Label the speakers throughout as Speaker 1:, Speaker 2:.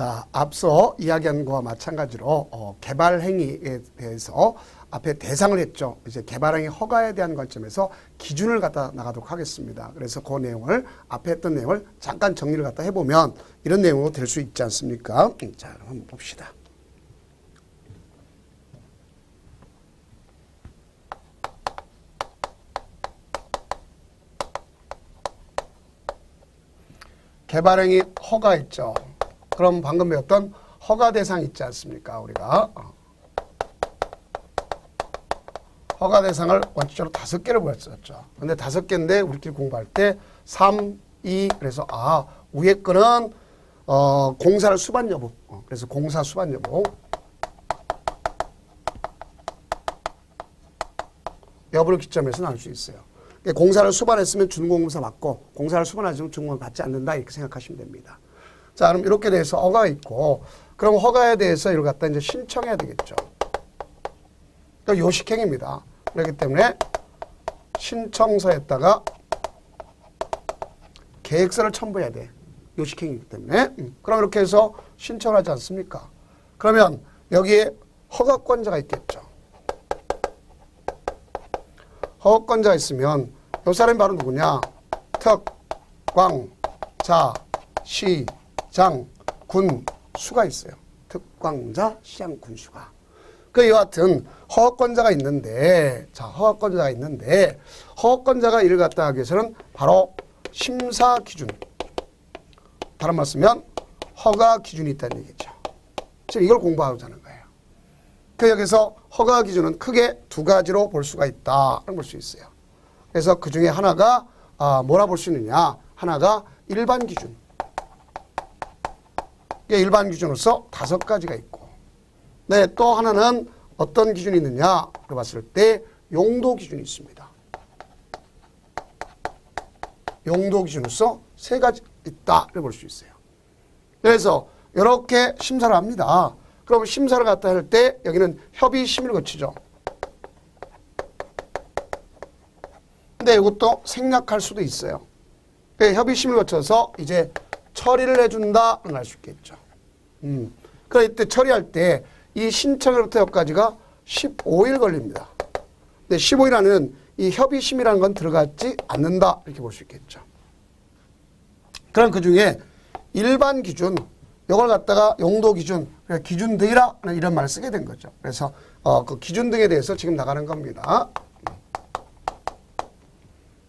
Speaker 1: 자, 앞서 이야기한 것과 마찬가지로 개발 행위에 대해서 앞에 대상을 했죠. 이제 개발 행위 허가에 대한 관점에서 기준을 갖다 나가도록 하겠습니다. 그래서 그 내용을 앞에 했던 내용을 잠깐 정리를 갖다 해보면 이런 내용으로 될 수 있지 않습니까? 자, 한번 봅시다. 개발 행위 허가 있죠. 그럼 방금 배웠던 허가 대상 있지 않습니까? 우리가 허가 대상을 원칙적으로 5개를 보였었죠. 근데 5개인데 우리끼리 공부할 때 3, 2 그래서 위에 거는 공사를 수반 여부. 그래서 공사 수반 여부. 여부를 기점해서 나올 수 있어요. 공사를 수반했으면 준공검사 받고 공사를 수반하지 않으면 준공을 받지 않는다 이렇게 생각하시면 됩니다. 자, 그럼 이렇게 돼서 허가가 있고 그럼 허가에 대해서 이걸 갖다 이제 신청해야 되겠죠. 그러니까 요식행위입니다. 그렇기 때문에 신청서에다가 계획서를 첨부해야 돼. 요식행위이기 때문에. 그럼 이렇게 해서 신청을 하지 않습니까? 그러면 여기에 허가권자가 있겠죠. 허가권자가 있으면 이 사람이 바로 누구냐? 특, 광, 자, 시, 장, 군, 수가 있어요. 특광자, 시장, 군수가. 그 이와 같은 허가권자가 있는데, 자, 허가권자가 있는데, 허가권자가 이를 갖다 하기 위해서는 바로 심사 기준. 다른 말 쓰면 허가 기준이 있다는 얘기죠. 지금 이걸 공부하고자 하는 거예요. 그 여기서 허가 기준은 크게 2가지로 볼 수가 있다. 볼 수 있어요. 그래서 그 중에 하나가 뭐라 볼 수 있느냐? 하나가 일반 기준. 일반 기준으로서 5가지가 있고, 네, 또 하나는 어떤 기준이 있느냐? 그 봤을 때 용도 기준이 있습니다. 용도 기준으로서 3가지 있다. 볼 수 있어요. 그래서 이렇게 심사를 합니다. 그럼 심사를 갖다 할 때 여기는 협의 심의를 거치죠. 근데 이것도 생략할 수도 있어요. 협의 심의를 거쳐서 이제 처리를 해준다 알 수 있겠죠. 그럼 이때 처리할 때 이 신청으로부터 여기까지가 15일 걸립니다. 근데 15일 안에는 이 협의 심의라는 건 들어가지 않는다 이렇게 볼 수 있겠죠. 그럼 그 중에 일반 기준, 이걸 갖다가 용도 기준, 기준 등이라 이런 말을 쓰게 된 거죠. 그래서 그 기준 등에 대해서 지금 나가는 겁니다.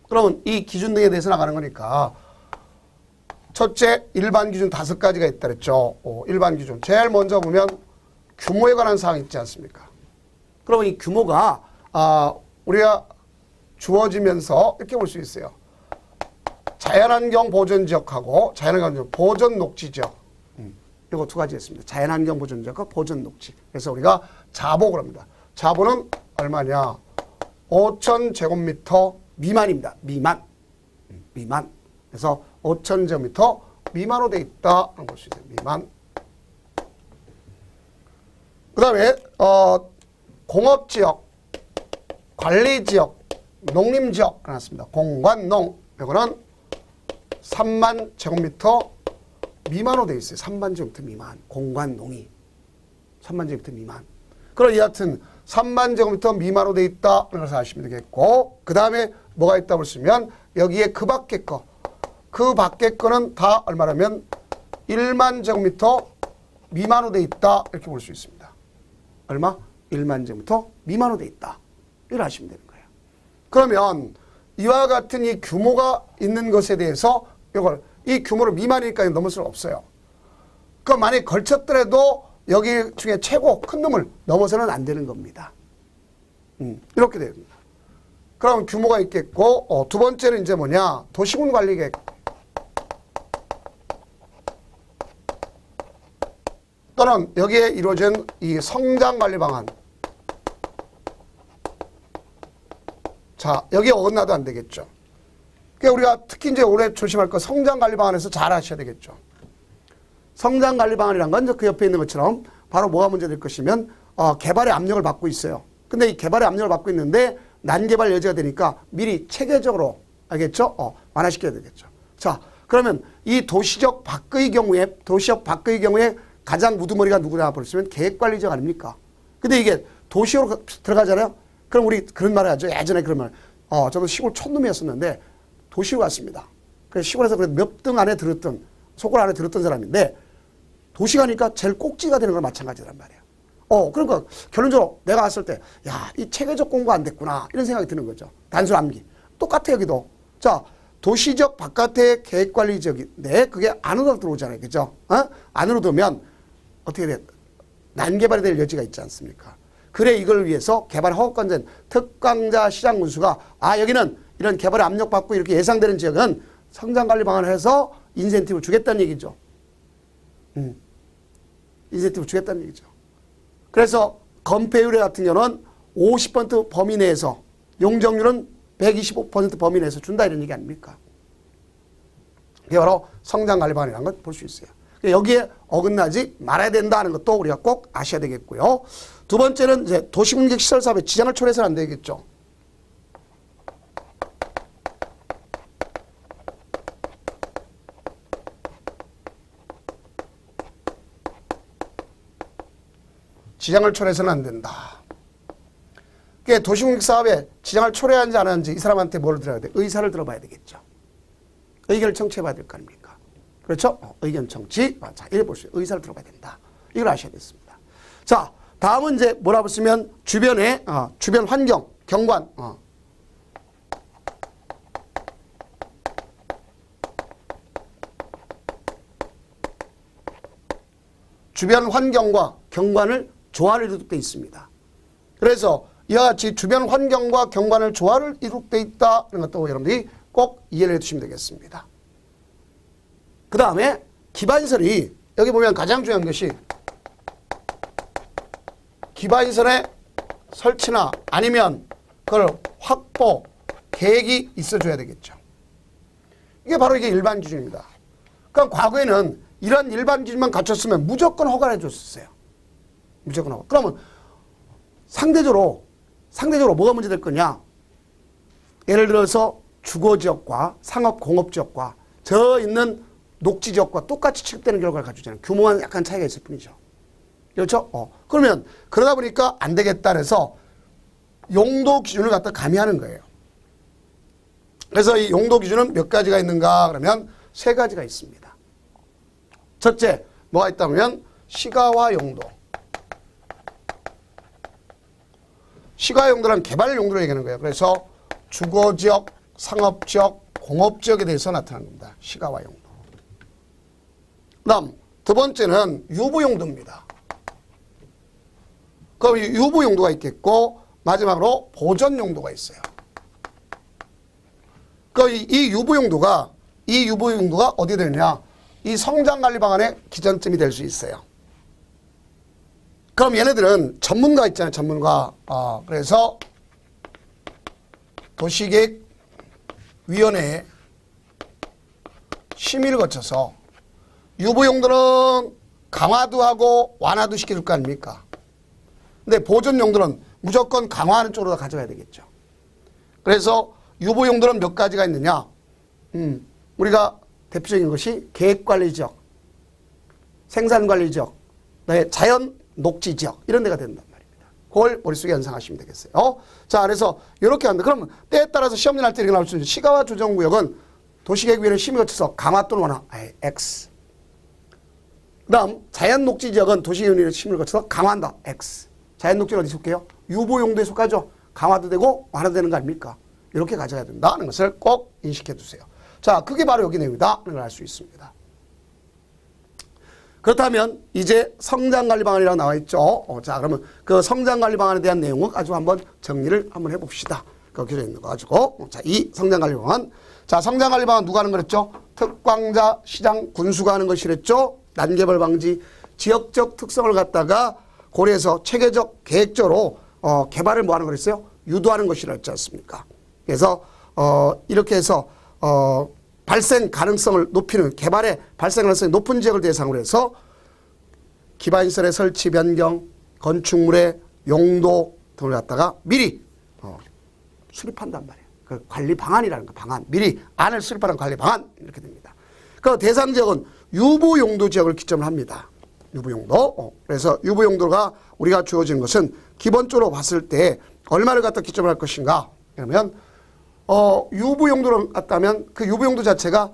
Speaker 1: 그러면 이 기준 등에 대해서 나가는 거니까 첫째, 일반 기준 5가지가 있다 그랬죠. 일반 기준. 제일 먼저 보면 규모에 관한 사항이 있지 않습니까? 그러면 이 규모가 우리가 주어지면서 이렇게 볼 수 있어요. 자연환경 보존지역하고 자연환경 보존 녹지지역. 이거 2가지 있습니다. 자연환경 보존지역과 보존 녹지. 그래서 우리가 자보를 합니다. 자보는 얼마냐? 5,000제곱미터 미만입니다. 미만. 미만. 그래서 5,000제곱미터 미만으로 되어 있다. 볼 수 있어요. 미만. 그 다음에 공업지역, 관리지역, 농림지역 나왔습니다. 공관농. 이거는 3만 제곱미터 미만으로 되어 있어요. 3만 제곱미터 미만. 공관농이 3만 제곱미터 미만. 그럼 이 같은 3만 제곱미터 미만으로 되어 있다. 그래서 아시면 되겠고, 그 다음에 뭐가 있다 보시면 여기에 그 밖에 거. 그 밖에 거는 다 얼마라면 1만 제곱미터 미만으로 되어 있다. 이렇게 볼 수 있습니다. 얼마? 1만 제곱미터 미만으로 되어 있다. 이걸 아시면 되는 거예요. 그러면 이와 같은 이 규모가 있는 것에 대해서 이 규모를 미만이니까 넘을 수는 없어요. 그 만약에 걸쳤더라도 여기 중에 최고 큰 놈을 넘어서는 안 되는 겁니다. 이렇게 됩니다. 그럼 규모가 있겠고, 2번째는 이제 뭐냐? 도시군 관리계획. 또는 여기에 이루어진 이 성장 관리 방안. 자, 여기에 어긋나도 안 되겠죠. 그러니까 우리가 특히 이제 올해 조심할 거 성장 관리 방안에서 잘 하셔야 되겠죠. 성장 관리 방안이란 건 그 옆에 있는 것처럼 바로 뭐가 문제될 것이면 개발의 압력을 받고 있어요. 근데 이 개발의 압력을 받고 있는데 난개발 여지가 되니까 미리 체계적으로 알겠죠? 완화시켜야 되겠죠. 자, 그러면 이 도시적 바뀌의 경우에 가장 우두머리가 누구냐 볼수면 계획관리적 아닙니까? 근데 이게 도시로 들어가잖아요. 그럼 우리 그런 말을 하죠. 예전에 그런 말. 저도 시골 촌놈이었었는데 도시로 갔습니다. 그래서 시골에서 몇 등 안에 들었던, 소골 안에 들었던 사람인데 도시 가니까 제일 꼭지가 되는 건 마찬가지란 말이에요. 그러니까 결론적으로 내가 왔을 때, 야, 이 체계적 공부 안 됐구나. 이런 생각이 드는 거죠. 단순 암기. 똑같아, 여기도. 자, 도시적 바깥의 계획관리적인데 그게 안으로 들어오잖아요. 그죠? 안으로 들어오면 어떻게 돼? 난개발이 될 여지가 있지 않습니까? 그래 이걸 위해서 개발 허가권자인 특강자 시장 군수가 여기는 이런 개발에 압력받고 이렇게 예상되는 지역은 성장관리 방안을 해서 인센티브를 주겠다는 얘기죠. 인센티브를 주겠다는 얘기죠. 그래서 건폐율 같은 경우는 50% 범위 내에서 용적률은 125% 범위 내에서 준다 이런 얘기 아닙니까? 그게 바로 성장관리 방안이라는 걸 볼 수 있어요. 여기에 어긋나지 말아야 된다는 것도 우리가 꼭 아셔야 되겠고요. 두 번째는 이제 도시공격 시설 사업에 지장을 초래해서는 안 되겠죠. 지장을 초래해서는 안 된다. 그게 도시공격 사업에 지장을 초래하는지 안 하는지 이 사람한테 뭘 들어야 돼? 의사를 들어봐야 되겠죠. 의견을 청취해봐야 될 거 아닙니까? 그렇죠? 의견 청취. 자, 이래 볼 수 있어요. 의사를 들어봐야 된다. 이걸 아셔야겠습니다. 자, 다음은 이제 뭐라고 쓰면 주변에, 주변 환경, 경관. 주변 환경과 경관을 조화를 이룩돼 있습니다. 그래서 이와 같이 주변 환경과 경관을 조화를 이룩돼 있다는 것도 여러분들이 꼭 이해를 해두시면 되겠습니다. 그 다음에 기반시설이 여기 보면 가장 중요한 것이 기반시설의 설치나 아니면 그걸 확보 계획이 있어줘야 되겠죠. 이게 바로 이게 일반 기준입니다. 그러니까 과거에는 이런 일반 기준만 갖췄으면 무조건 허가를 해줬었어요. 무조건 허가. 그러면 상대적으로 뭐가 문제될 거냐? 예를 들어서 주거지역과 상업공업지역과 저 있는 녹지지역과 똑같이 취급되는 결과를 가지고 있잖아요. 규모만 약간 차이가 있을 뿐이죠. 그렇죠? 그러면 그러다 보니까 안 되겠다 해서 용도 기준을 갖다 가미하는 거예요. 그래서 이 용도 기준은 몇 가지가 있는가? 그러면 세 가지가 있습니다. 첫째, 뭐가 있다면 시가와 용도. 시가 용도는 개발 용도를 얘기하는 거예요. 그래서 주거지역, 상업지역, 공업지역에 대해서 나타나는 겁니다. 시가와 용도. 그 다음 두 번째는 유보용도입니다. 그럼 유보용도가 있겠고 마지막으로 보존용도가 있어요. 이 유보용도가 어디에 되느냐? 이 성장관리 방안의 기준점이 될 수 있어요. 그럼 얘네들은 전문가 있잖아요. 전문가. 그래서 도시계획위원회에 심의를 거쳐서 유보용도는 강화도 하고 완화도 시켜줄 거 아닙니까? 근데 보존용도는 무조건 강화하는 쪽으로 가져가야 되겠죠. 그래서 유보용도는 몇 가지가 있느냐? 우리가 대표적인 것이 계획관리지역, 생산관리지역, 자연 녹지지역 이런 데가 된단 말입니다. 그걸 머릿속에 연상하시면 되겠어요. 자, 그래서 이렇게 한다. 그러면 때에 따라서 시험지 날 때 이렇게 나올 수 있는 시가와 조정구역은 도시계획위원회 심의 거쳐서 강화 또는 완화, X. 그 다음 자연 녹지지역은 도시계획위원회 심의를 거쳐서 강화한다, X. 자연 녹지는 어디 속해요? 유보용도에 속하죠. 강화도 되고 완화도 되는 거 아닙니까? 이렇게 가져가야 된다는 것을 꼭 인식해 두세요. 자, 그게 바로 여기 내용이다. 를 알 수 있습니다. 그렇다면 이제 성장관리 방안이라고 나와 있죠. 자, 그러면 그 성장관리 방안에 대한 내용을 가지고 한번 정리를 한번 해봅시다. 거기 써 있는 거 가지고. 자, 이 성장관리 방안. 자, 성장관리 방안 누가 하는 거랬죠? 특광자, 시장, 군수가 하는 것이랬죠. 난개발 방지, 지역적 특성을 갖다가 고려해서 체계적, 계획적으로 개발을 뭐 하는 거랬어요? 유도하는 것이라 했지 않습니까? 그래서 이렇게 해서 발생 가능성을 높이는 개발의 발생 가능성이 높은 지역을 대상으로 해서 기반시설의 설치 변경, 건축물의 용도 등을 갖다가 미리 수립한단 말이에요. 그 관리 방안이라는 거, 방안. 미리 안을 수립하는 관리 방안 이렇게 됩니다. 그 대상 지역은 유보용도 지역을 기점으로 합니다. 유보용도. 그래서 유보용도가 우리가 주어지는 것은 기본적으로 봤을 때 얼마를 갖다 기점으로 할 것인가. 그러면 유보용도를 갖다면 그 유보용도 자체가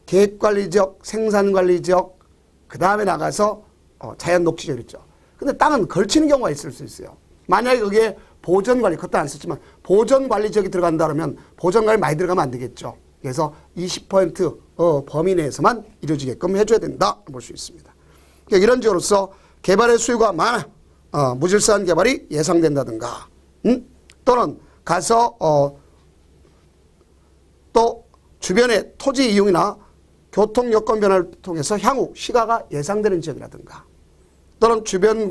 Speaker 1: 계획관리지역, 생산관리지역, 그 다음에 나가서 자연녹지지역 있죠. 근데 땅은 걸치는 경우가 있을 수 있어요. 만약에 그게 보전관리, 그것도 안 썼지만 보전관리지역이 들어간다 그러면 보전관리 많이 들어가면 안 되겠죠. 그래서 20% 범위 내에서만 이루어지게끔 해줘야 된다 볼 수 있습니다. 그러니까 이런 지역으로서 개발의 수요가 많아 무질서한 개발이 예상된다든가 또는 가서 또 주변의 토지 이용이나 교통 여건 변화를 통해서 향후 시가가 예상되는 지역이라든가 또는 주변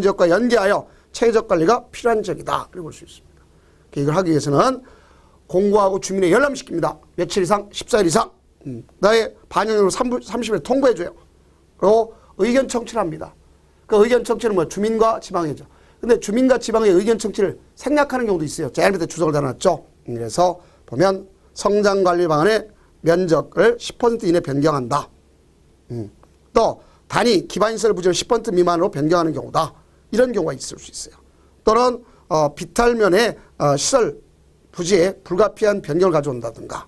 Speaker 1: 지역과 연계하여 체계적 관리가 필요한 지역이다. 그렇게 볼 수 있습니다. 이걸 하기 위해서는 공고하고 주민에 열람시킵니다. 며칠 이상, 14일 이상 나의 반영으로 30일 통보해줘요. 그리고 의견 청취를 합니다. 그 의견 청취는 뭐 주민과 지방이죠. 근데 주민과 지방의 의견 청취를 생략하는 경우도 있어요. 제일 밑에 주석을 달아놨죠. 그래서 보면 성장관리 방안의 면적을 10% 이내 변경한다. 또 단위 기반시설 부지를 10% 미만으로 변경하는 경우다. 이런 경우가 있을 수 있어요. 또는 비탈면의 시설 부지에 불가피한 변경을 가져온다든가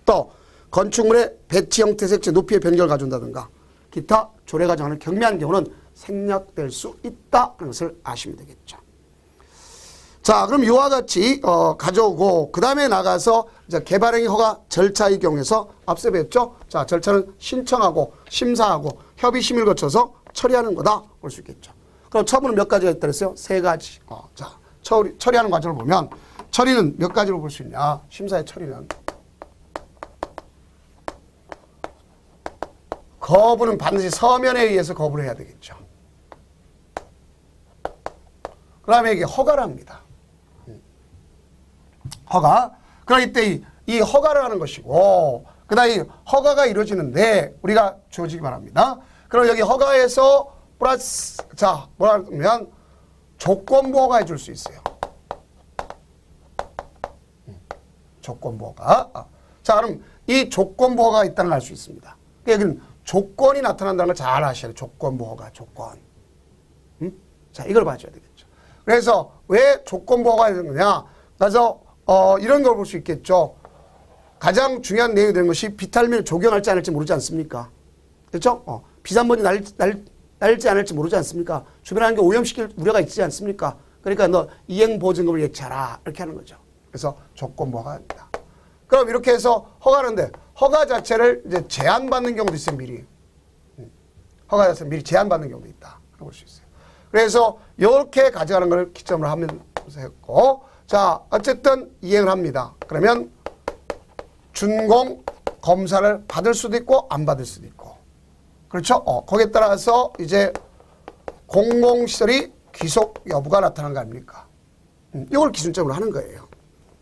Speaker 1: 또 건축물의 배치 형태 색채 높이의 변경을 가져온다든가 기타 조례 과정을 경미한 경우는 생략될 수 있다는 것을 아시면 되겠죠. 자, 그럼 이와 같이 가져오고 그 다음에 나가서 이제 개발행위 허가 절차의 경우에서 앞서 배웠죠. 자, 절차는 신청하고 심사하고 협의 심의를 거쳐서 처리하는 거다 볼 수 있겠죠. 그럼 처분은 몇 가지가 있다 그랬어요? 3가지. 자, 처리하는 과정을 보면 처리는 몇 가지로 볼 수 있냐? 심사의 처리는 거부는 반드시 서면에 의해서 거부를 해야 되겠죠. 그 다음에 이게 허가를 합니다. 허가. 그럼 이때 이 허가를 하는 것이고, 그 다음에 허가가 이루어지는데 우리가 주어지기 바랍니다. 그럼 여기 허가에서 플러스, 자, 뭐라 그러면 조건부 허가 해줄 수 있어요. 조건부 허가. 자, 그럼 이 조건부 허가가 있다는 걸 알 수 있습니다. 여기는 조건이 나타난다는 걸 잘 아셔야 돼요. 조건부 허가, 조건. 자, 이걸 봐줘야 되겠죠. 그래서 왜 조건부 허가가 되는 거냐? 그래서 이런 걸 볼 수 있겠죠. 가장 중요한 내용이 되는 것이 비탈민을 적용할지 않을지 모르지 않습니까? 그렇죠? 비산번이 날지 않을지 모르지 않습니까? 주변 환경 오염시킬 우려가 있지 않습니까? 그러니까 너 이행보증금을 예치하라 이렇게 하는 거죠. 그래서 조건부 허가입니다. 그럼 이렇게 해서 허가하는데 허가 자체를 이제 제한받는 경우도 있어요. 미리. 허가 자체를 미리 제한받는 경우도 있다. 볼 수 있어요. 그래서 이렇게 가져가는 걸 기점으로 하면서 했고, 자, 어쨌든 이행을 합니다. 그러면 준공 검사를 받을 수도 있고 안 받을 수도 있고, 그렇죠? 거기에 따라서 이제 공공시설이 귀속 여부가 나타나는 거 아닙니까? 이걸 기준점으로 하는 거예요.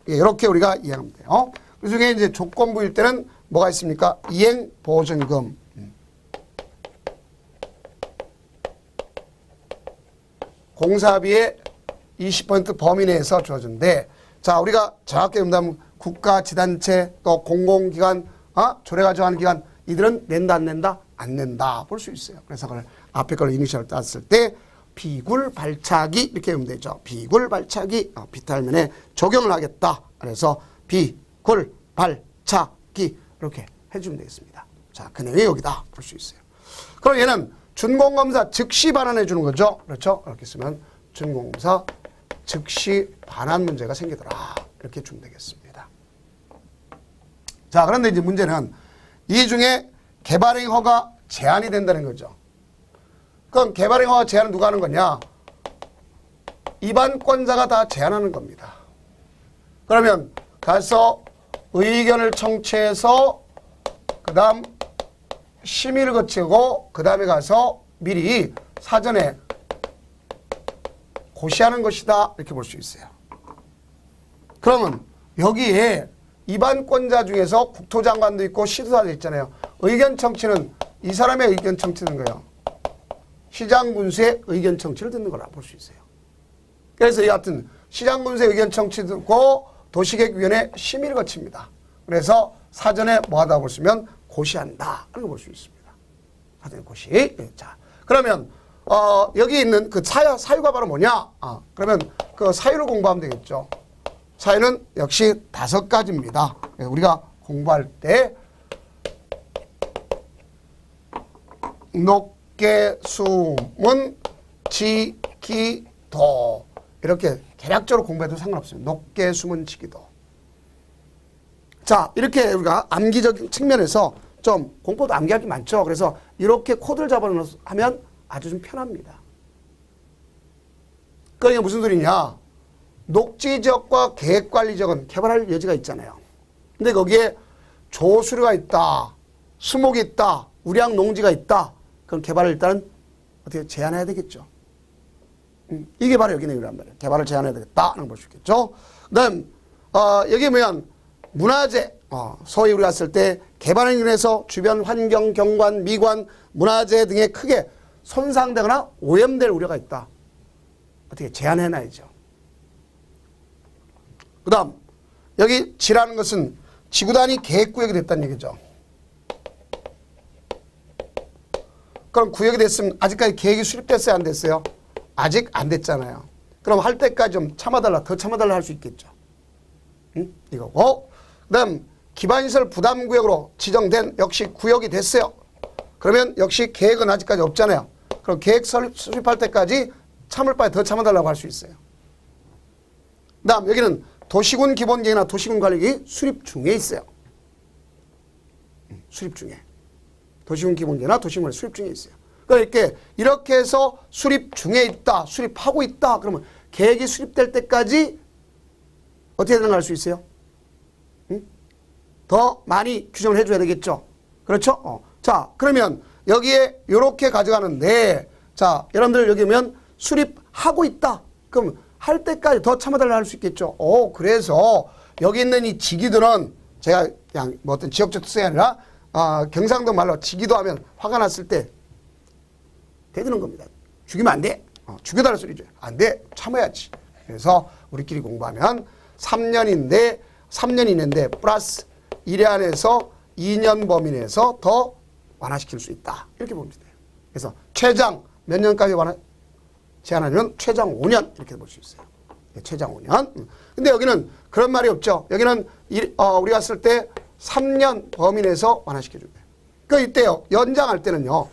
Speaker 1: 이렇게 우리가 이해하면 돼요. 그 중에 이제 조건부일 때는 뭐가 있습니까? 이행보증금. 공사비의 20% 범위 내에서 주어진데, 자, 우리가 정확하게 본다면 국가, 지단체, 또 공공기관, 조례가정하는 기관, 이들은 낸다, 안 낸다? 안 낸다. 볼 수 있어요. 그래서 그걸 앞에 걸 이니셜을 땄을 때, 비굴 발차기, 이렇게 하면 되죠. 비굴 발차기, 비탈면에 적용을 하겠다. 그래서 비굴 발차기, 이렇게 해주면 되겠습니다. 자, 그 내용이 여기다. 볼 수 있어요. 그럼 얘는 준공검사 즉시 반환해 주는 거죠. 그렇죠? 이렇게 쓰면 준공검사 즉시 반환 문제가 생기더라. 이렇게 주면 되겠습니다. 자, 그런데 이제 문제는 이 중에 개발행위 허가 제한이 된다는 거죠. 그럼 개발행위 허가 제한은 누가 하는 거냐? 입안권자가 다 제한하는 겁니다. 그러면 가서 의견을 청취해서 그 다음 심의를 거치고 그 다음에 가서 미리 사전에 고시하는 것이다. 이렇게 볼 수 있어요. 그러면 여기에 입안권자 중에서 국토장관도 있고 시도사도 있잖아요. 의견 청취는 이 사람의 의견 청취는 거예요. 시장군수의 의견 청취를 듣는 거라 볼 수 있어요. 그래서 이 같은 시장군수의 의견 청취 듣고 도시계획위원회 심의를 거칩니다. 그래서 사전에 뭐하다 보시면 고시한다 하는 거 볼 수 있습니다. 사전에 고시. 자, 그러면 여기 있는 그 사유가 바로 뭐냐? 그러면 그 사유를 공부하면 되겠죠. 사유는 역시 5가지입니다. 우리가 공부할 때 녹계, 수문, 지기도 이렇게 개략적으로 공부해도 상관없습니다. 녹계, 수문, 지기도. 자, 이렇게 우리가 암기적인 측면에서 좀 공포도 암기할 게 많죠. 그래서 이렇게 코드를 잡아놓으면 하면 아주 좀 편합니다. 그러니까 무슨 소리냐? 녹지지역과 계획관리지역은 개발할 여지가 있잖아요. 근데 거기에 조수류가 있다, 수목이 있다, 우량 농지가 있다. 그럼 개발을 일단은 어떻게 제한해야 되겠죠. 이게 바로 여기 내용이란 말이에요. 개발을 제한해야 되겠다 하는 걸 볼 수 있겠죠. 그 다음 여기 보면 문화재, 소위 우리가 쓸 때 개발을 인해서 주변 환경, 경관, 미관, 문화재 등에 크게 손상되거나 오염될 우려가 있다. 어떻게 제한해놔야죠. 그 다음 여기 지라는 것은 지구단위 계획구역이 됐다는 얘기죠. 그럼 구역이 됐으면 아직까지 계획이 수립됐어요? 안 됐어요? 아직 안 됐잖아요. 그럼 할 때까지 좀 참아달라, 더 참아달라 할 수 있겠죠. 이거고. 그 다음 기반시설 부담구역으로 지정된 역시 구역이 됐어요. 그러면 역시 계획은 아직까지 없잖아요. 그럼 계획 수립할 때까지 참을 바에 더 참아달라고 할 수 있어요. 그 다음 여기는 도시군 기본계획이나 도시군 관리계획이 수립 중에 있어요. 수립 중에. 도시군 기본계획이나 도시군 관리 수립 중에 있어요. 그러니까 이렇게 해서 수립 중에 있다, 수립하고 있다. 그러면 계획이 수립될 때까지 어떻게 되는가 알 수 있어요? 더 많이 규정을 해줘야 되겠죠. 그렇죠? 자, 그러면 여기에 이렇게 가져가는데, 자, 여러분들 여기 보면 수립하고 있다. 그럼 할 때까지 더 참아달라 할 수 있겠죠. 그래서 여기 있는 이 지기들은 제가 그냥 뭐 어떤 지역적 특성이 아니라 경상도 말로 지기도 하면 화가 났을 때 대드는 겁니다. 죽이면 안 돼. 죽여달라는 소리죠. 안 돼. 참아야지. 그래서 우리끼리 공부하면 3년인데 3년이는데 플러스 1회 안에서 2년 범위 내에서 더 완화시킬 수 있다. 이렇게 보면 돼요. 그래서 최장 몇 년까지 제한하면 최장 5년 이렇게 볼 수 있어요. 최장 5년. 근데 여기는 그런 말이 없죠. 여기는 우리가 쓸 때 3년 범위 내에서 완화시켜줍니다. 그러니까 이때요. 연장할 때는요.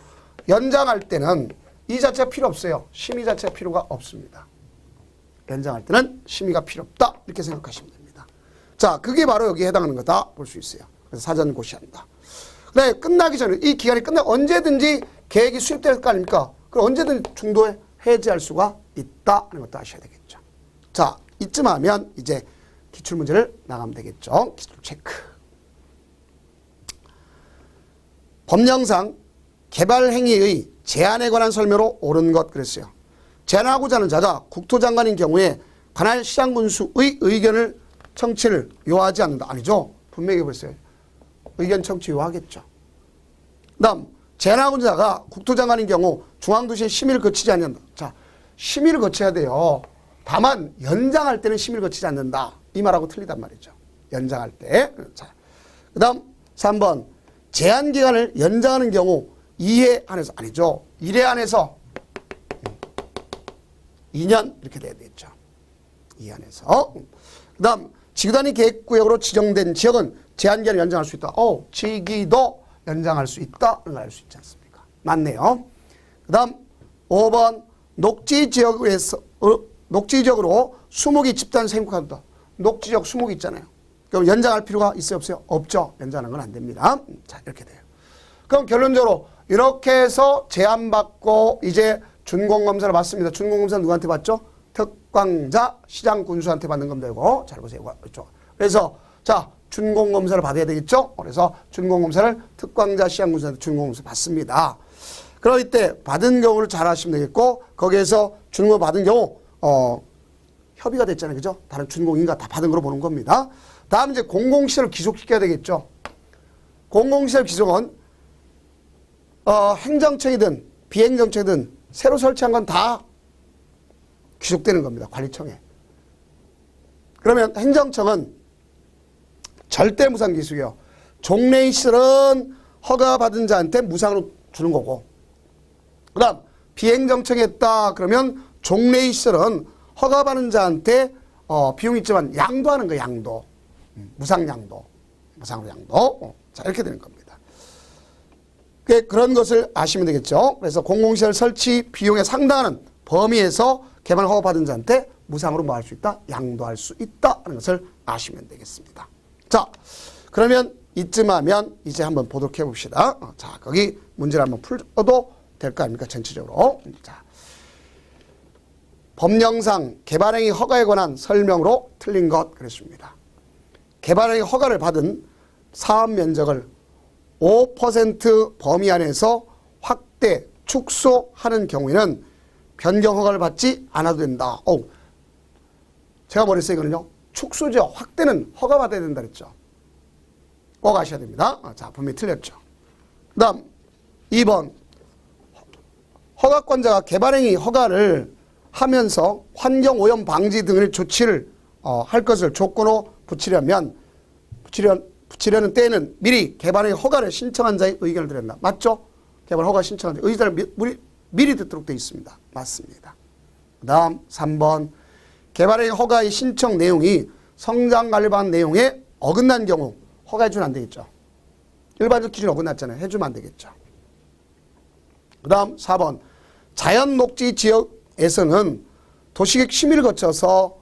Speaker 1: 연장할 때는 이 자체가 필요 없어요. 심의 자체가 필요가 없습니다. 연장할 때는 심의가 필요 없다. 이렇게 생각하시면 됩니다. 자, 그게 바로 여기에 해당하는 거다 볼 수 있어요. 그래서 사전 고시한다. 그다음에 끝나기 전에 이 기간이 언제든지 계획이 수립될 거 아닙니까? 그럼 언제든지 중도에 해제할 수가 있다 하는 것도 아셔야 되겠죠. 자, 이쯤 하면 이제 기출문제를 나가면 되겠죠. 기출 체크. 법령상 개발 행위의 제한에 관한 설명으로 옳은 것 그랬어요. 제한하고자 하는 자가 국토장관인 경우에 관할 시장군수의 의견을 청취를 요하지 않는다. 아니죠. 분명히 보세요. 의견 청취 요하겠죠. 그 다음 제한하고자 자가 국토장관인 경우 중앙도시의 심의를 거치지 않는다. 자, 심의를 거쳐야 돼요. 다만 연장할 때는 심의를 거치지 않는다. 이 말하고 틀리단 말이죠. 연장할 때. 자, 그 다음 3번 제한기간을 연장하는 경우 2회 안에서 아니죠. 1회 안에서 2년 이렇게 돼야 되겠죠. 2회 안에서. 그 다음 지구단위 계획구역으로 지정된 지역은 제한기간을 연장할 수 있다. 지기도 연장할 수 있다. 알 수 있지 않습니까? 맞네요. 그 다음 5번 녹지지역으로 수목이 집단 생육한다. 녹지지역 수목이 있잖아요. 그럼 연장할 필요가 있어요? 없어요? 없죠. 연장하는 건 안 됩니다. 자, 이렇게 돼요. 그럼 결론적으로 이렇게 해서 제한받고 이제 준공검사를 받습니다. 준공검사는 누구한테 받죠? 특광자 시장군수한테 받는 겁니다. 이거 잘 보세요. 그렇죠? 그래서 자, 준공검사를 받아야 되겠죠? 그래서 준공검사를 특광자 시장군수한테 준공검사 받습니다. 그럼 이때 받은 경우를 잘 아시면 되겠고 거기에서 준공 받은 경우 협의가 됐잖아요. 그죠? 다른 준공인가 다 받은 거로 보는 겁니다. 다음 이제 공공시설을 귀속시켜야 되겠죠. 공공시설 귀속은 행정청이든 비행정청이든 새로 설치한 건 다 귀속되는 겁니다. 관리청에. 그러면 행정청은 절대 무상 귀속이요. 종래시설은 허가받은 자한테 무상으로 주는 거고, 그 다음 비행정청했다 그러면 종래시설은 허가받은 자한테 비용이 있지만 양도하는 거예요. 양도. 무상양도. 무상으로 양도. 자, 이렇게 되는 겁니다. 그런 것을 아시면 되겠죠. 그래서 공공시설 설치 비용에 상당하는 범위에서 개발 허가받은 자한테 무상으로 뭐 할 수 있다? 양도할 수 있다 하는 것을 아시면 되겠습니다. 자, 그러면 이쯤 하면 이제 한번 보도록 해봅시다. 자, 거기 문제를 한번 풀어도 될 거 아닙니까? 전체적으로. 자, 법령상 개발행위 허가에 관한 설명으로 틀린 것 그랬습니다. 개발행위 허가를 받은 사업 면적을 5% 범위 안에서 확대, 축소하는 경우에는 변경 허가를 받지 않아도 된다. 제가 뭐랬어요, 이거는요? 축소죠. 확대는 허가 받아야 된다 그랬죠. 꼭 아셔야 됩니다. 자, 분명히 틀렸죠. 그 다음 2번 허가권자가 개발행위 허가를 하면서 환경오염 방지 등의 조치를 할 것을 조건으로 붙이려는 때에는 미리 개발행위 허가를 신청한 자의 의견을 드린다. 맞죠? 개발 허가 신청한 자의 의견을 미리 듣도록 되어 있습니다. 맞습니다. 그 다음 3번 개발행위 허가의 신청 내용이 성장관리반 내용에 어긋난 경우 허가해주면 안 되겠죠. 일반적 기준에 어긋났잖아요. 해주면 안 되겠죠. 그 다음 4번 자연녹지 지역에서는 도시계획 심의를 거쳐서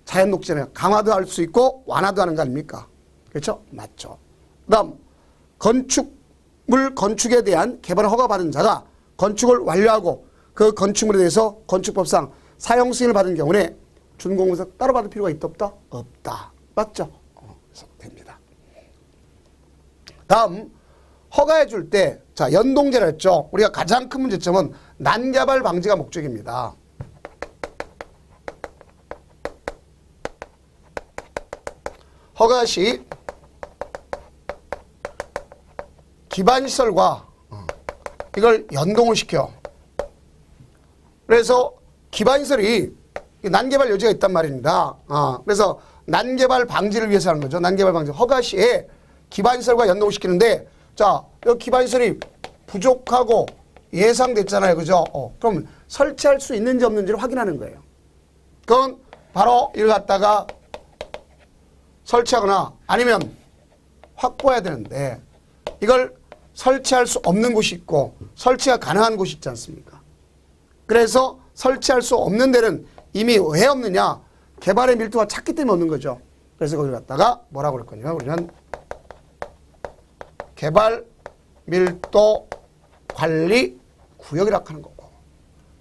Speaker 1: 자연녹지는 강화도 할 수 있고 완화도 하는 거 아닙니까? 그렇죠? 맞죠. 그 다음 건축에 대한 개발 허가받은 자가 건축을 완료하고 그 건축물에 대해서 건축법상 사용 승인을 받은 경우에 준공에서 따로 받을 필요가 있다 없다? 없다. 맞죠? 그래서 됩니다. 다음 허가해 줄 때 자 연동제라 했죠. 우리가 가장 큰 문제점은 난개발 방지가 목적입니다. 허가 시 기반시설과 이걸 연동을 시켜. 그래서 기반시설이 난개발 여지가 있단 말입니다. 그래서 난개발 방지를 위해서 하는 거죠. 난개발 방지. 허가 시에 기반시설과 연동을 시키는데 자, 여기 기반시설이 부족하고 예상됐잖아요. 그죠? 그럼 설치할 수 있는지 없는지를 확인하는 거예요. 그건 바로 이걸 갖다가 설치하거나 아니면 확보해야 되는데 이걸 설치할 수 없는 곳이 있고 설치가 가능한 곳이 있지 않습니까? 그래서 설치할 수 없는 데는 이미 왜 없느냐? 개발의 밀도가 작기 때문에 없는 거죠. 그래서 거기를 갖다가 뭐라고 그럴 거냐? 우리는 개발 밀도 관리 구역이라고 하는 거고.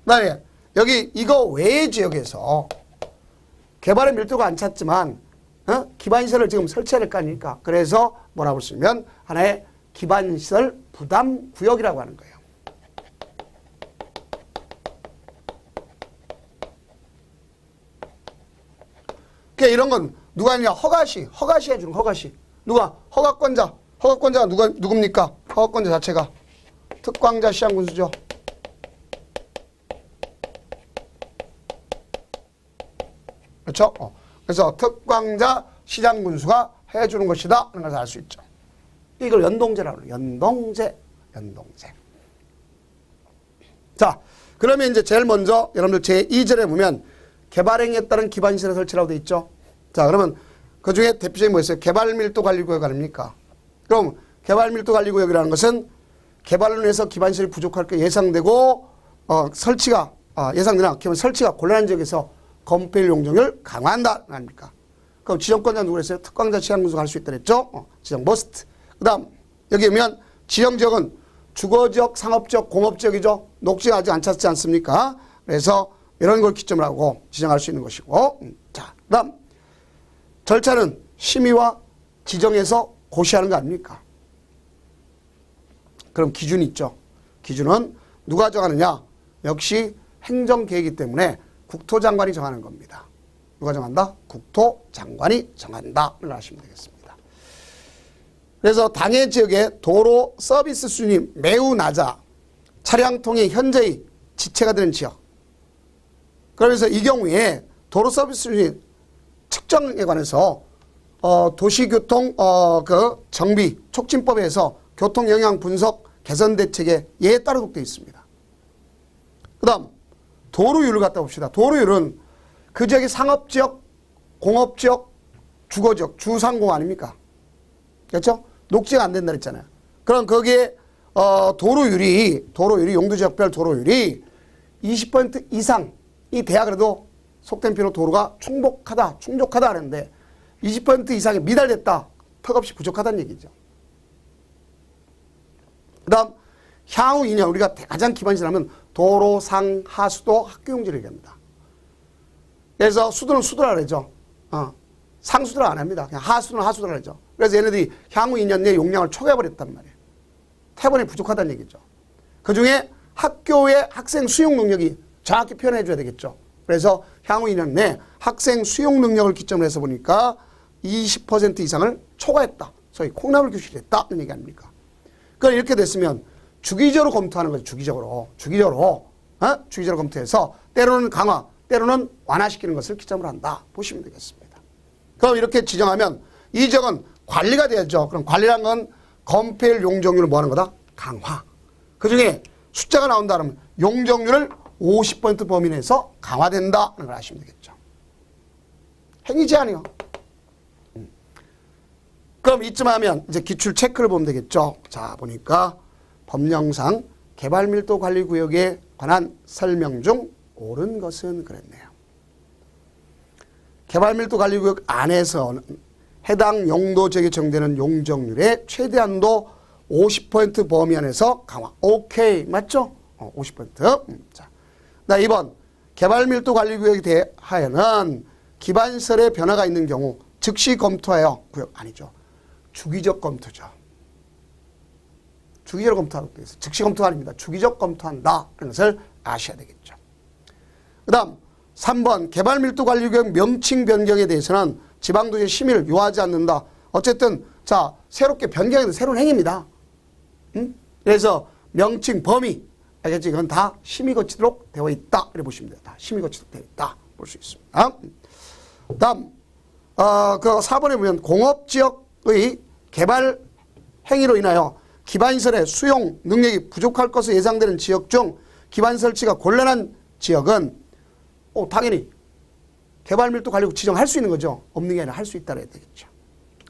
Speaker 1: 그다음에 여기 이거 외의 지역에서 개발의 밀도가 안 찼지만 기반시설을 지금 설치해야 될 거 아닙니까? 그래서 뭐라고 쓰면 하나의 기반시설 부담 구역이라고 하는 거예요. 그러니까 이런 건 누가 하냐? 허가시 해주는 거, 허가시. 누가? 허가권자가 누굽니까? 허가권자 자체가 특광자 시장군수죠. 그렇죠? 그래서 특광자 시장군수가 해주는 것이다 하는 것을 알 수 있죠. 이걸 연동제라고 해요. 연동제. 자, 그러면 이제 제일 먼저 여러분들 제2절에 보면 개발행위에 따른 기반시설 설치라고 돼 있죠. 자, 그러면 그 중에 대표적인 뭐 있어요? 개발밀도관리구역 아닙니까? 그럼 개발밀도관리구역이라는 것은 개발로 인해서 기반시설이 부족할 게 예상되고 설치가 예상되나 설치가 곤란한 지역에서 건폐율 용적률을 강화한다 아닙니까? 그럼 지정권자 누구 그랬어요? 특광자 지정군수가 할 수 있다 그랬죠? 지정 머스트. 그 다음 여기 보면 지정지역은 주거지역, 상업지역, 공업지역이죠. 녹지가 아직 안 찼지 않습니까? 그래서 이런 걸 기점으로 하고 지정할 수 있는 것이고. 자, 그 다음 절차는 심의와 지정에서 고시하는 거 아닙니까? 그럼 기준이 있죠. 기준은 누가 정하느냐? 역시 행정계획이기 때문에 국토장관이 정하는 겁니다. 누가 정한다? 국토장관이 정한다를 아시면 되겠습니다. 그래서 당해 지역의 도로 서비스 수준이 매우 낮아 차량 통행 현저히 지체가 되는 지역. 그러면서 이 경우에 도로 서비스 수준이 측정에 관해서 도시교통 그 정비 촉진법에서 교통 영향 분석 개선 대책에 예에 따르도록 되어 있습니다. 그다음 도로율을 갖다 봅시다. 도로율은 그 지역이 상업지역, 공업지역, 주거지역, 주상공 아닙니까? 그렇죠? 녹지가 안 된다 그랬잖아요. 그럼 거기에 도로율이 용도지역별 도로율이 20% 이상이 돼야 그래도 속된 표로 도로가 충족하다 하는데 20% 이상이 미달됐다. 턱없이 부족하다는 얘기죠. 그 다음 향후 2년 우리가 가장 기반시를 하면 도로, 상, 하수도, 학교용지를 얘기합니다. 그래서 수도는 수도라 그러죠. 상수도를 안 합니다. 그냥 하수도는 하수도라 그러죠. 그래서 얘네들이 향후 2년 내에 용량을 초과해버렸단 말이에요. 태번이 부족하다는 얘기죠. 그중에 학교의 학생 수용 능력이 정확히 표현해 줘야 되겠죠. 그래서 향후 2년 내에 학생 수용 능력을 기점으로 해서 보니까 20% 이상을 초과했다. 소위 콩나물 교실했다는 얘기 아닙니까? 그럼 이렇게 됐으면 주기적으로 검토하는 거죠. 주기적으로 검토해서 때로는 강화, 때로는 완화시키는 것을 기점으로 한다. 보시면 되겠습니다. 그럼 이렇게 지정하면 이 지역은 관리가 돼야죠. 그럼 관리란 건 건폐율 용적률을 뭐 하는 거다? 강화. 그중에 숫자가 나온다 그러면 용적률을 50% 범위 내에서 강화된다는 걸 아시면 되겠죠. 행위 제한이요. 그럼 이쯤 하면 이제 기출 체크를 보면 되겠죠. 자, 보니까 법령상 개발밀도관리구역에 관한 설명 중 옳은 것은 그랬네요. 개발밀도관리구역 안에서는 해당 용도 지역에 정되는 용적률의 최대한도 50% 범위 안에서 강화. 오케이. 맞죠? 50%. 자, 나 2번. 개발밀도관리구역에 대하여는 기반시설의 변화가 있는 경우 즉시 검토하여 구역 아니죠. 주기적 검토죠. 주기적으로 검토하도록 되어 있어요. 즉시 검토가 아닙니다. 주기적 검토한다. 라는 것을 아셔야 되겠죠. 그 다음 3번 개발밀도관리구역 명칭 변경에 대해서는 지방도시의 심의를 요하지 않는다. 어쨌든 자 새롭게 변경하는 새로운 행위입니다. 그래서 명칭 범위 알겠지? 이건 다 심의 거치도록 되어 있다. 이렇게 보시면 돼요. 다 심의 거치도록 되어 있다. 볼 수 있습니다. 다음 그 4번에 보면 공업지역의 개발 행위로 인하여 기반시설의 수용 능력이 부족할 것으로 예상되는 지역 중 기반 설치가 곤란한 지역은 당연히 개발밀도관리구 지정할 수 있는 거죠. 없는 게 아니라 할 수 있다고 해야 되겠죠.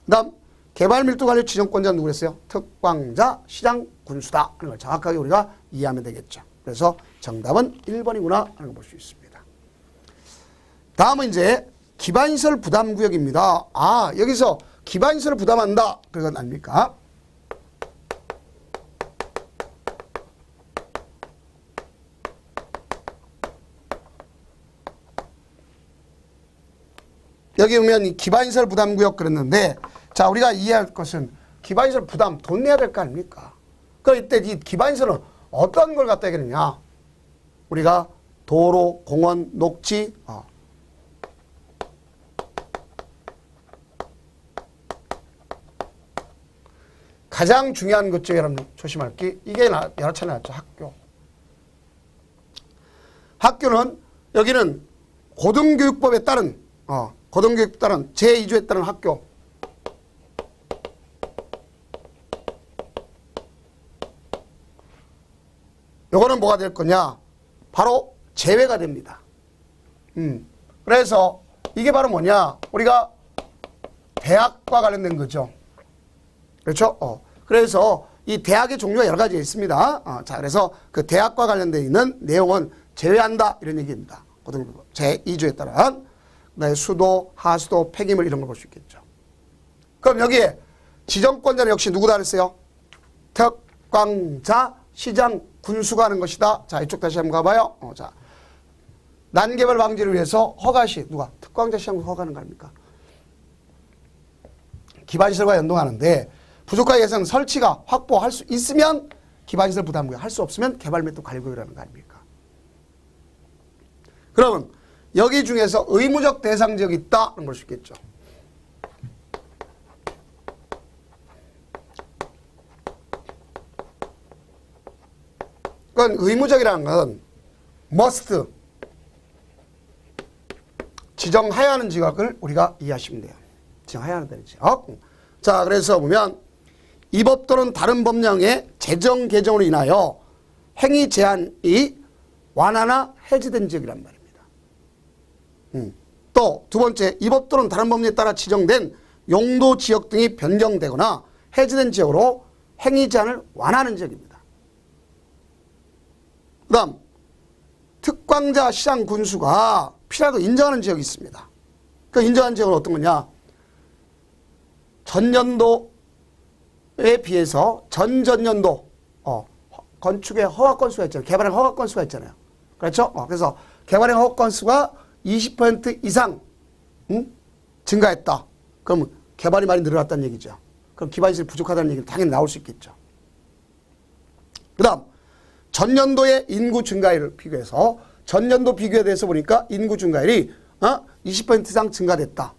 Speaker 1: 그 다음 개발밀도관리 지정권자는 누구랬어요? 특광자, 시장, 군수다 하는 걸 정확하게 우리가 이해하면 되겠죠. 그래서 정답은 1번이구나 하는 걸 볼 수 있습니다. 다음은 이제 기반시설 부담구역입니다. 여기서 기반시설을 부담한다. 그건 아닙니까? 여기 보면 이 기반시설 부담구역 그랬는데 자 우리가 이해할 것은 기반시설 부담 돈 내야 될 거 아닙니까? 그럼 이때 이 기반시설은 어떤 걸 갖다 얘기하느냐? 우리가 도로, 공원, 녹지 가장 중요한 것 중에 여러분 조심할 게 이게 여러 차례 나왔죠. 학교는 여기는 고등교육법에 따른 고등교육에 따른 제2조에 따른 학교 요거는 뭐가 될 거냐? 바로 제외가 됩니다. 그래서 이게 바로 뭐냐? 우리가 대학과 관련된 거죠. 그렇죠? 그래서 이 대학의 종류가 여러 가지 있습니다. 자, 그래서 그 대학과 관련되어 있는 내용은 제외한다. 이런 얘기입니다. 고등교육법 제2조에 따른 수도, 하수도, 폐기물 이런 걸 볼 수 있겠죠. 그럼 여기에 지정권자는 역시 누구다 그랬어요? 특광자, 시장, 군수가 하는 것이다. 자, 이쪽 다시 한번 가봐요. 자, 난개발 방지를 위해서 허가시 누가? 특광자, 시장, 허가하는 거 아닙니까? 기반시설과 연동하는데 부족한 예산 설치가 확보할 수 있으면 기반시설 부담구역, 할 수 없으면 개발밀도관리구역이라는 거 아닙니까? 그러면 여기 중에서 의무적 대상 지역이 있다는 볼 수 있겠죠. 그건 의무적이라는 건 must 지정하여야 하는 지역을 우리가 이해하시면 돼요. 지정해야 한다는 지역. 자, 그래서 보면 이 법 또는 다른 법령의 제정 개정으로 인하여 행위 제한이 완화나 해제된 지역이란 말입니다. 또 두 번째, 이 법 또는 다른 법령에 따라 지정된 용도 지역 등이 변경되거나 해제된 지역으로 행위 제한을 완화하는 지역입니다. 그 다음 특광자 시장 군수가 필요하다고 인정하는 지역이 있습니다. 그 인정한 지역은 어떤 거냐? 전년도에 비해서 전전년도 건축의 허가 건수가 있잖아요. 개발행 허가 건수가 있잖아요. 그렇죠? 그래서 개발행 허가 건수가 20% 이상 증가했다. 그럼 개발이 많이 늘어났다는 얘기죠. 그럼 기반시설이 부족하다는 얘기는 당연히 나올 수 있겠죠. 그 다음 전년도의 인구 증가율을 비교해서 전년도 비교에 대해서 보니까 인구 증가율이 20% 이상 증가됐다.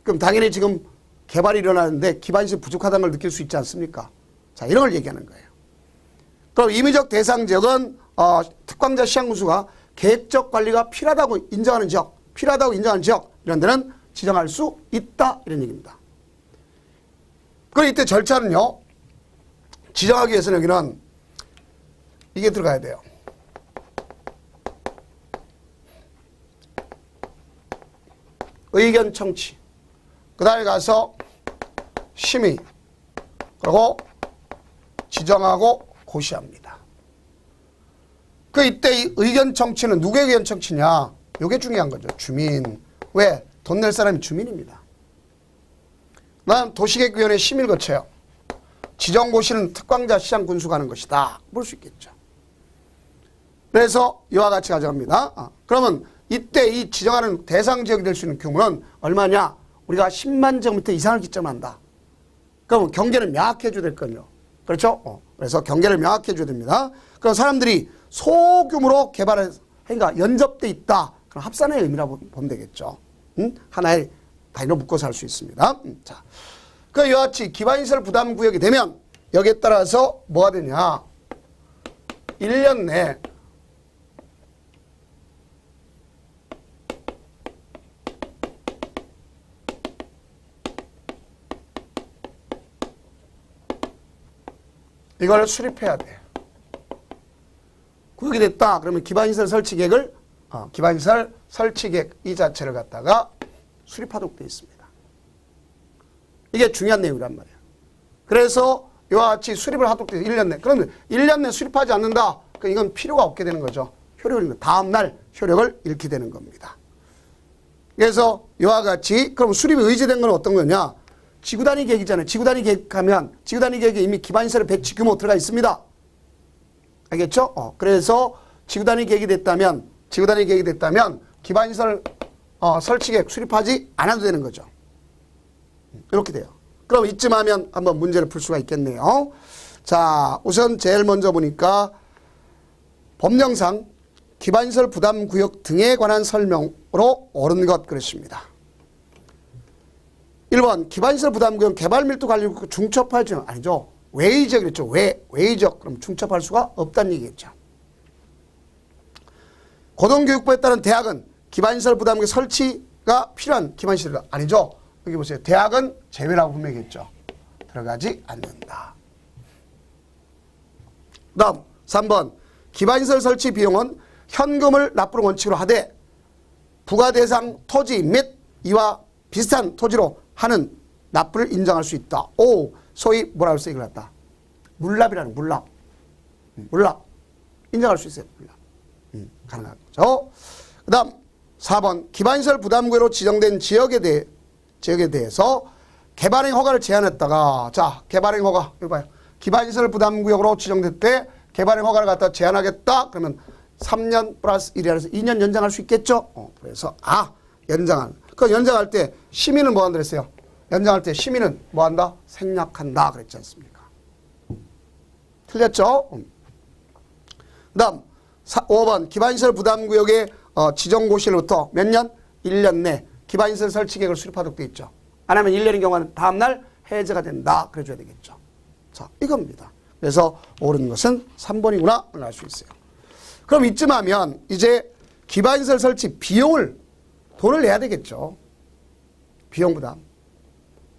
Speaker 1: 그럼 당연히 지금 개발이 일어나는데 기반시설이 부족하다는 걸 느낄 수 있지 않습니까? 자, 이런 걸 얘기하는 거예요. 그럼 임의적 대상 지역은 특광자 시장 군수가 계획적 관리가 필요하다고 인정하는 지역, 이런 데는 지정할 수 있다, 이런 얘기입니다. 그럼 이때 절차는요, 지정하기 위해서는 여기는 이게 들어가야 돼요. 의견 청취, 그 다음에 가서 심의, 그리고 지정하고 고시합니다. 그 이때 이 의견 청취는 누구의 의견 청취냐? 이게 중요한 거죠. 주민. 왜? 돈 낼 사람이 주민입니다. 난 도시계획위원회 심의를 거쳐요. 지정고시는 특광자 시장 군수가 하는 것이다. 볼 수 있겠죠. 그래서 이와 같이 가져갑니다. 그러면 이때 이 지정하는 대상 지역이 될 수 있는 규모는 얼마냐? 우리가 10만 제곱미터 이상을 기점한다. 그럼 경계를 명확해 줘야 될 거요. 그렇죠? 그래서 경계를 명확해 줘야 됩니다. 그럼 사람들이 소규모로 개발을 그러니까 연접돼 있다. 그럼 합산의 의미라고 보면 되겠죠. 하나의 단위로 묶어서 할 수 있습니다. 자, 그 이와 같이 기반시설 부담 구역이 되면 여기에 따라서 뭐가 되냐? 1년 내 이걸 수립해야 돼. 구역이 됐다. 그러면 기반시설 설치 계획을 기반시설 설치 계획 이 자체를 갖다가 수립하도록 되어 있습니다. 이게 중요한 내용이란 말이에요. 그래서 이와 같이 수립을 하도록 되어 1년 내. 그러면 1년 내 수립하지 않는다. 그럼 이건 필요가 없게 되는 거죠. 효력을 다음날 효력을 잃게 되는 겁니다. 그래서 이와 같이 그럼 수립이 의제된 건 어떤 거냐? 지구단위 계획이잖아요. 지구단위 계획하면 지구단위 계획에 이미 기반시설의 배치 규모 들어가 있습니다. 알겠죠? 그래서 지구단위 계획이 됐다면 기반시설 설치 계획 수립하지 않아도 되는 거죠. 이렇게 돼요. 그럼 이쯤 하면 한번 문제를 풀 수가 있겠네요. 자, 우선 제일 먼저 보니까 법령상 기반시설 부담구역 등에 관한 설명으로 옳은 것 그랬습니다. 1번 기반시설 부담구역 개발밀도 관리구 중첩할 지역 아니죠. 외의적 그랬죠. 외의적 그럼 중첩할 수가 없다는 얘기겠죠. 고등교육부에 따른 대학은 기반시설 부담구역 설치가 필요한 기반시설 아니죠. 여기 보세요. 대학은 제외라고 분명히겠죠. 들어가지 않는다. 다음 3번 기반시설 설치 비용은 현금을 납부를 원칙으로 하되 부과 대상 토지 및 이와 비슷한 토지로 하는 납부를 인정할 수 있다. 오, 소위 뭐라고 해서 이걸 갖다 물납이라는 물납 인정할 수 있어요. 물납 가능한 거죠. 그 다음 4번 기반시설 부담구역으로 지정된 지역에 대해서 개발행 허가를 제한했다가 자 개발행 허가 이거 봐요. 기반시설 부담구역으로 지정될 때 개발행 허가를 갖다 제한하겠다. 그러면 3년 플러스 1이라서 2년 연장할 수 있겠죠. 그래서 연장한. 그 연장할 때 시민은 뭐 한다 그랬어요? 연장할 때 시민은 뭐 한다? 생략한다 그랬지 않습니까? 틀렸죠? 그 다음 5번 기반시설 부담구역의 지정고시로부터 몇 년? 1년 내 기반시설 설치 계획을 수립하도록 되어 있죠. 안 하면 1년인 경우는 다음날 해제가 된다. 그래줘야 되겠죠. 자, 이겁니다. 그래서 옳은 것은 3번이구나 알 수 있어요. 그럼 이쯤 하면 이제 기반시설 설치 비용을 돈을 내야 되겠죠. 비용 부담.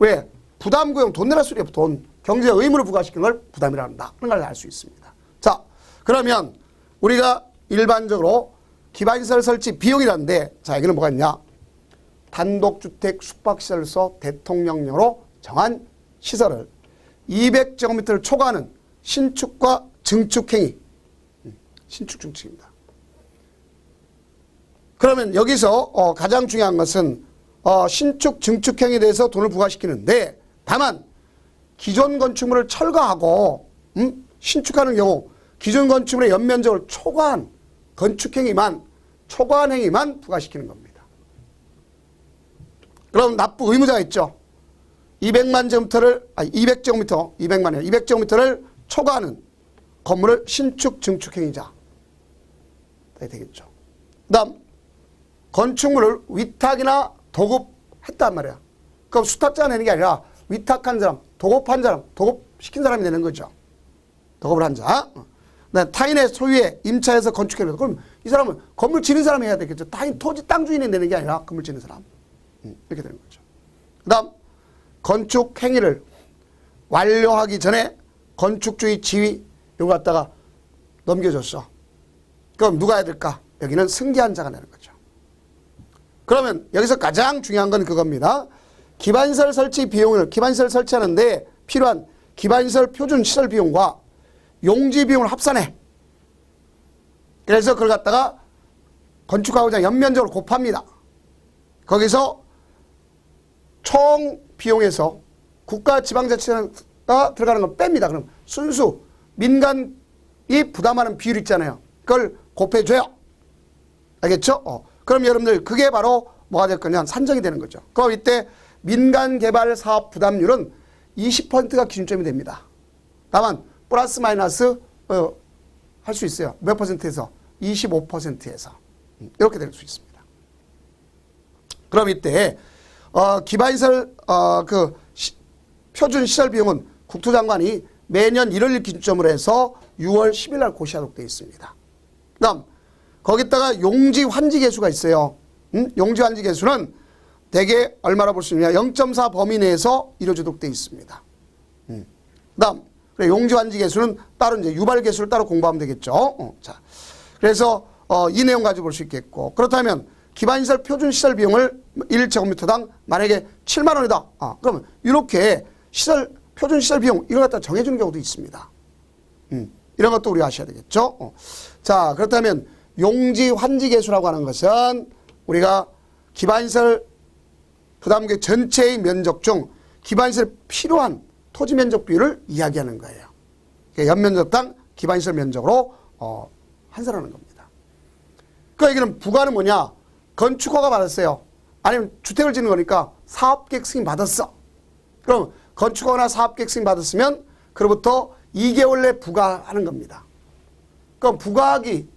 Speaker 1: 왜? 부담구형 돈 내라 소리 돈. 경제 의무를 부과시키는 걸 부담이라 한다. 그런 걸 알 수 있습니다. 자, 그러면 우리가 일반적으로 기반시설 설치 비용이라는데 자, 여기는 뭐가 있냐? 단독주택 숙박시설소 대통령령으로 정한 시설을 200제곱미터를 초과하는 신축과 증축행위. 신축 증축입니다. 그러면 여기서 가장 중요한 것은 신축 증축행위에 대해서 돈을 부과시키는데 다만 기존 건축물을 철거하고 신축하는 경우 기존 건축물의 연면적을 초과한 건축행위만 초과한 행위만 부과시키는 겁니다. 그럼 납부 의무자가 있죠. 200제곱미터를 초과하는 건물을 신축 증축행위자 되겠죠. 그다음 건축물을 위탁이나 도급했단 말이야. 그럼 수탁자가 내는 게 아니라 위탁한 사람, 도급한 사람, 도급시킨 사람이 내는 거죠. 도급을 한 자. 타인의 소유에 임차해서 건축해서 그럼 이 사람은 건물 지는 사람이 해야 되겠죠. 타인 토지 땅 주인이 내는 게 아니라 건물 지는 사람. 이렇게 되는 거죠. 그다음 건축 행위를 완료하기 전에 건축주의 지위 이거 갖다가 넘겨줬어. 그럼 누가 해야 될까? 여기는 승계한 자가 내는 거죠. 그러면 여기서 가장 중요한 건 그겁니다. 기반시설 설치 비용을 기반시설 설치하는데 필요한 기반시설 표준 시설 비용과 용지 비용을 합산해. 그래서 그걸 갖다가 건축하고자 연면적으로 곱합니다. 거기서 총 비용에서 국가 지방자치가 들어가는 건 뺍니다. 그럼 순수 민간이 부담하는 비율 있잖아요. 그걸 곱해줘요. 알겠죠? 그럼 여러분들 그게 바로 뭐가 될 거냐? 산정이 되는 거죠. 그럼 이때 민간개발 사업 부담률은 20%가 기준점이 됩니다. 다만 플러스 마이너스 할 수 있어요. 몇 퍼센트에서? 25%에서. 이렇게 될 수 있습니다. 그럼 이때 기반시설 표준 시설 비용은 국토장관이 매년 1월 기준점으로 해서 6월 10일 날 고시하도록 되어 있습니다. 그다음 거기다가 용지 환지 개수가 있어요. 용지 환지 개수는 대개 얼마나 볼 수 있느냐? 0.4 범위 내에서 이루어지도록 되어 있습니다. 그다음 용지 환지 개수는 따로 이제 유발 개수를 따로 공부하면 되겠죠. 자, 그래서 이 내용 가지고 볼 수 있겠고 그렇다면 기반시설 표준 시설 비용을 1제곱미터당 만약에 7만 원이다. 그러면 이렇게 시설 표준 시설 비용 이걸 갖다 정해주는 경우도 있습니다. 이런 것도 우리가 아셔야 되겠죠. 자, 그렇다면 용지 환지 개수라고 하는 것은 우리가 기반시설 부담구역 전체의 면적 중 기반시설 필요한 토지 면적 비율을 이야기하는 거예요. 연면적당 기반시설 면적으로 환산하는 겁니다. 그 얘기는 부가는 뭐냐? 건축허가 받았어요. 아니면 주택을 짓는 거니까 사업계획 승인 받았어. 그럼 건축허나 사업계획 승인 받았으면 그로부터 2개월 내 부과하는 겁니다. 그럼 부과하기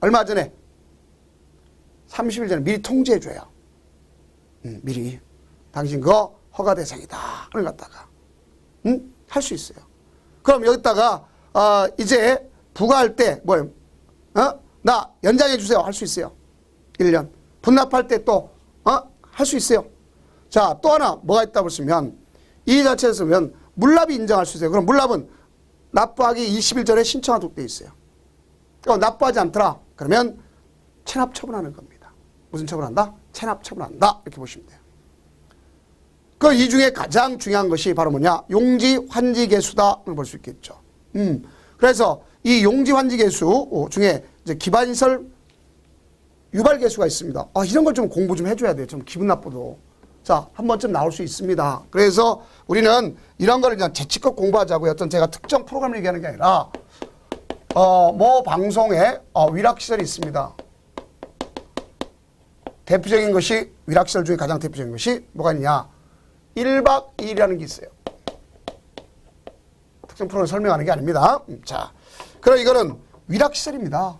Speaker 1: 얼마 전에 30일 전에 미리 통지해줘요. 미리 당신 그거 허가 대상이다. 그걸 갖다가 할 수 있어요. 그럼 여기다가 이제 부과할 때 뭐예요? 나 연장해 주세요. 할 수 있어요. 1년. 분납할 때 또 할 수 있어요. 자, 또 하나 뭐가 있다 보시면 이 자체에서 보면 물납이 인정할 수 있어요. 그럼 물납은 납부하기 20일 전에 신청하도록 되어 있어요. 납부하지 않더라. 그러면 체납 처분하는 겁니다. 무슨 처분한다? 체납 처분한다. 이렇게 보시면 돼요. 이 중에 가장 중요한 것이 바로 뭐냐? 용지 환지 개수다. 볼 수 있겠죠. 그래서 이 용지 환지 개수 중에 이제 기반시설 유발 개수가 있습니다. 이런 걸 좀 공부 좀 해줘야 돼요. 좀 기분 나쁘도. 자, 한 번쯤 나올 수 있습니다. 그래서 우리는 이런 거를 그냥 재치껏 공부하자고요. 어떤 제가 특정 프로그램을 얘기하는 게 아니라 뭐 방송에 위락시설이 있습니다. 대표적인 것이 위락시설 중에 가장 대표적인 것이 뭐가 있냐? 1박 2일이라는 게 있어요. 특정 프로그램을 설명하는 게 아닙니다. 자, 그럼 이거는 위락시설입니다.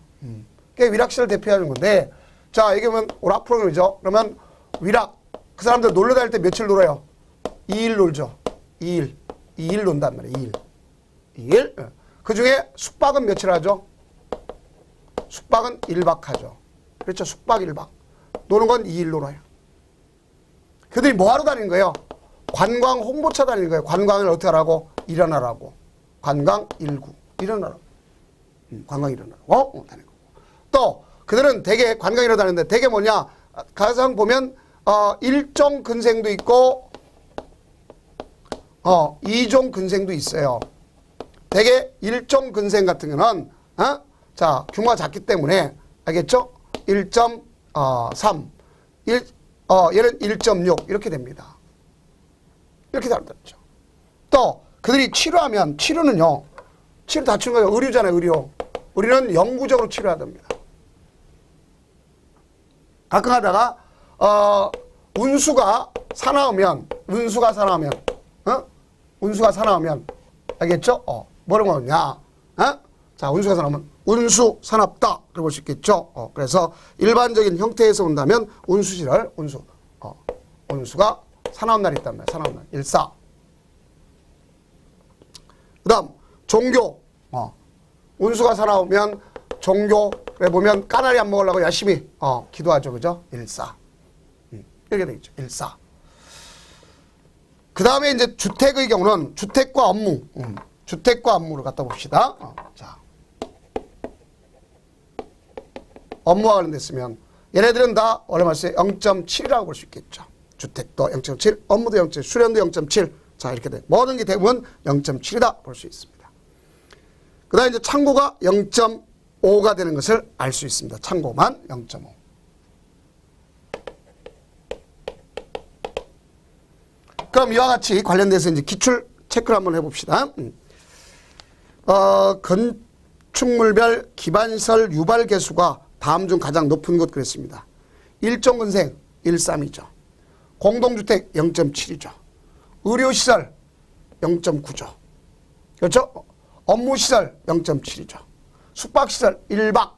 Speaker 1: 그게 위락시설 대표하는 건데, 자, 이게 보면 오락 프로그램이죠. 그러면 위락, 그 사람들 놀러 다닐 때 며칠 놀아요? 2일 놀죠. 2일 논단 말이에요. 2일. 그 중에 숙박은 며칠 하죠? 숙박은 1박 하죠. 그렇죠. 숙박 1박. 노는 건 2일 놀아요. 그들이 뭐하러 다니는 거예요? 관광 홍보차 다니는 거예요. 관광을 어떻게 하라고? 일어나라고. 관광 19. 일어나라고. 관광 일어나라고 다니는 거고. 또 그들은 대개 관광 일어나는데 대개 뭐냐? 가상 보면 1종 근생도 있고 2종 근생도 있어요. 대개 1종 근생 같은 경우는 자 규모가 작기 때문에 알겠죠? 1.3 얘는 1.6 이렇게 됩니다. 이렇게 다르죠. 또 그들이 치료하면 치료는요. 치료 다치는 거예요. 의료잖아요. 의료. 우리는 영구적으로 치료해야 됩니다. 가끔 하다가 운수가 사나우면 알겠죠? 뭐라고 하느냐? 자, 운수가 사나우면 운수 사납다. 그래 볼 수 있겠죠? 그래서 일반적인 형태에서 본다면 운수가 사나운 날이 있단 말이에요. 사나운 날. 일사. 그 다음, 종교. 운수가 사나우면 종교에 보면 까나리 안 먹으려고 열심히 기도하죠. 그죠? 일사. 이렇게 되겠죠. 일사. 그 다음에 이제 주택의 경우는 주택과 업무. 주택과 업무를 갖다 봅시다. 자. 업무와 관련됐으면 얘네들은 다 원래 말씀 0.7이라고 볼 수 있겠죠. 주택도 0.7, 업무도 0.7, 수련도 0.7. 자, 이렇게 돼. 모든 게 대부분 0.7이다 볼 수 있습니다. 그 다음에 이제 창고가 0.5가 되는 것을 알 수 있습니다. 창고만 0.5. 그럼 이와 같이 관련돼서 이제 기출 체크를 한번 해봅시다. 건축물별 기반시설 유발 개수가 다음 중 가장 높은 것 그랬습니다. 1종 근생 1.3이죠. 공동주택 0.7이죠. 의료시설 0.9죠. 그렇죠? 업무시설 0.7이죠. 숙박시설 1박.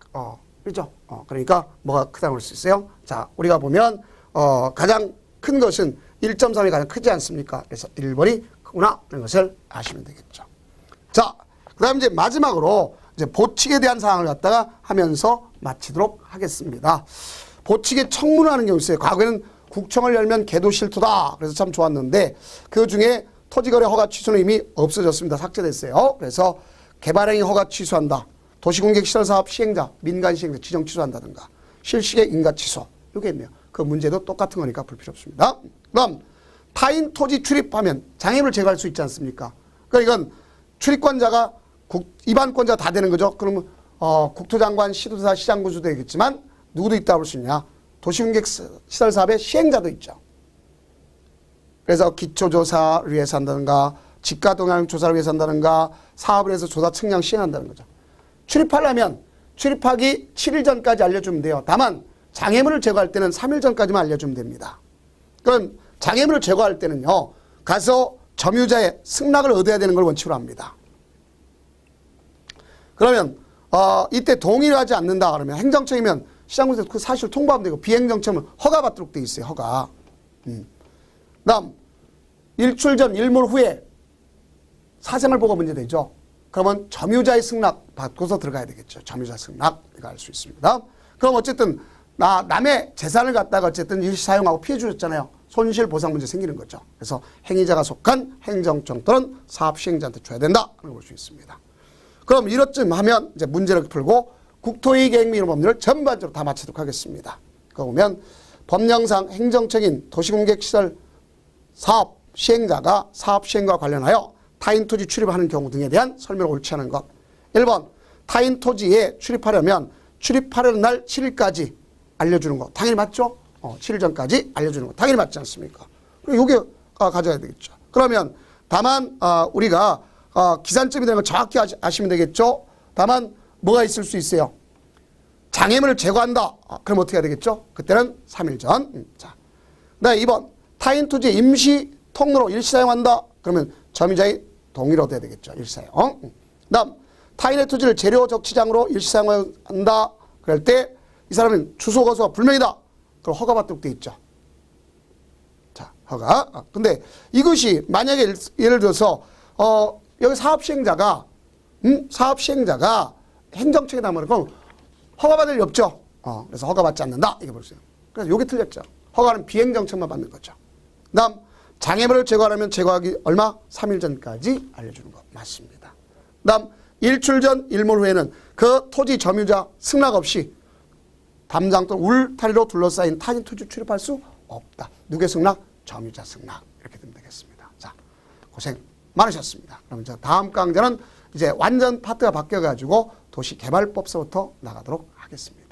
Speaker 1: 그렇죠? 그러니까 뭐가 크다고 볼 수 있어요? 자, 우리가 보면 가장 큰 것은 1.3이 가장 크지 않습니까? 그래서 1번이 크구나 하는 것을 아시면 되겠죠. 자, 그 다음 이제 마지막으로 이제 보칙에 대한 사항을 갖다가 하면서 마치도록 하겠습니다. 보칙에 청문을 하는 경우 있어요. 과거에는 국청을 열면 개도 실토다. 그래서 참 좋았는데 그 중에 토지거래 허가 취소는 이미 없어졌습니다. 삭제됐어요. 그래서 개발행위 허가 취소한다. 도시공개시설사업 시행자, 민간 시행자 지정 취소한다든가 실시계 인가 취소. 이게 있네요. 그 문제도 똑같은 거니까 볼 필요 없습니다. 그럼 타인 토지 출입하면 장애물을 제거할 수 있지 않습니까? 그러니까 이건 출입권자가 입안권자가 다 되는 거죠. 그러면 국토장관, 시도지사, 시장군수도 되겠지만 누구도 있다 볼 수 있냐? 도시공개시설사업의 시행자도 있죠. 그래서 기초조사를 위해서 한다든가 집가동향조사를 위해서 한다든가 사업을 해서 조사 측량 시행한다는 거죠. 출입하려면 출입하기 7일 전까지 알려주면 돼요. 다만 장애물을 제거할 때는 3일 전까지만 알려주면 됩니다. 그럼 장애물을 제거할 때는요. 가서 점유자의 승낙을 얻어야 되는 걸 원칙으로 합니다. 그러면 이때 동의를 하지 않는다 그러면 행정처이면 시장군에서 그 사실을 통보하면 되고 비행정처는 허가받도록 돼 있어요. 허가. 다음 일출 전 일몰 후에 사생활 보고 문제되죠. 그러면 점유자의 승낙 받고서 들어가야 되겠죠. 점유자 승낙 이거 알 수 있습니다. 그럼 어쨌든 남의 재산을 갖다가 어쨌든 일시 사용하고 피해 주셨잖아요. 손실보상 문제 생기는 거죠. 그래서 행위자가 속한 행정청 또는 사업 시행자한테 줘야 된다. 그런 걸 볼 수 있습니다. 그럼 이렇쯤 하면 이제 문제를 풀고 국토이익행위 이런 법률을 전반적으로 다 마치도록 하겠습니다. 그거 보면 법령상 행정적인 도시공개시설 사업 시행자가 사업 시행과 관련하여 타인 토지 출입하는 경우 등에 대한 설명을 옳지 않은 것. 1번 타인 토지에 출입하려면 출입하려는 날 7일까지 알려주는 거. 당연히 맞죠? 7일 전까지 알려주는 거. 당연히 맞지 않습니까? 이게 가져야 되겠죠. 그러면 다만 우리가 기산점이 되는 걸 정확히 아시면 되겠죠. 다만 뭐가 있을 수 있어요. 장애물을 제거한다. 그럼 어떻게 해야 되겠죠? 그때는 3일 전. 자, 그다음에 2번 타인 토지 임시 통로로 일시 사용한다. 그러면 점유자의 동의를 얻어야 되겠죠. 일시 사용. 그다음 타인의 토지를 재료 적치장으로 일시 사용한다. 그럴 때 이 사람은 주소 거소가 불명이다. 그럼 허가받도록 돼 있죠. 자, 허가. 근데 이것이 만약에 예를 들어서 여기 사업 시행자가 행정청에 나면 그럼 허가받을 리 없죠. 그래서 허가받지 않는다. 이게 볼 수 있어요. 그래서 이게 틀렸죠. 허가는 비행정청만 받는 거죠. 다음 장애물을 제거하려면 제거하기 얼마? 3일 전까지 알려주는 거 맞습니다. 다음 일출 전 일몰 후에는 그 토지 점유자 승낙 없이 담장 또는 울타리로 둘러싸인 타인 토지 출입할 수 없다. 누구의 승낙? 점유자 승낙. 이렇게 되면 되겠습니다. 자, 고생 많으셨습니다. 그럼 저 다음 강좌는 이제 완전 파트가 바뀌어가지고 도시개발법서부터 나가도록 하겠습니다.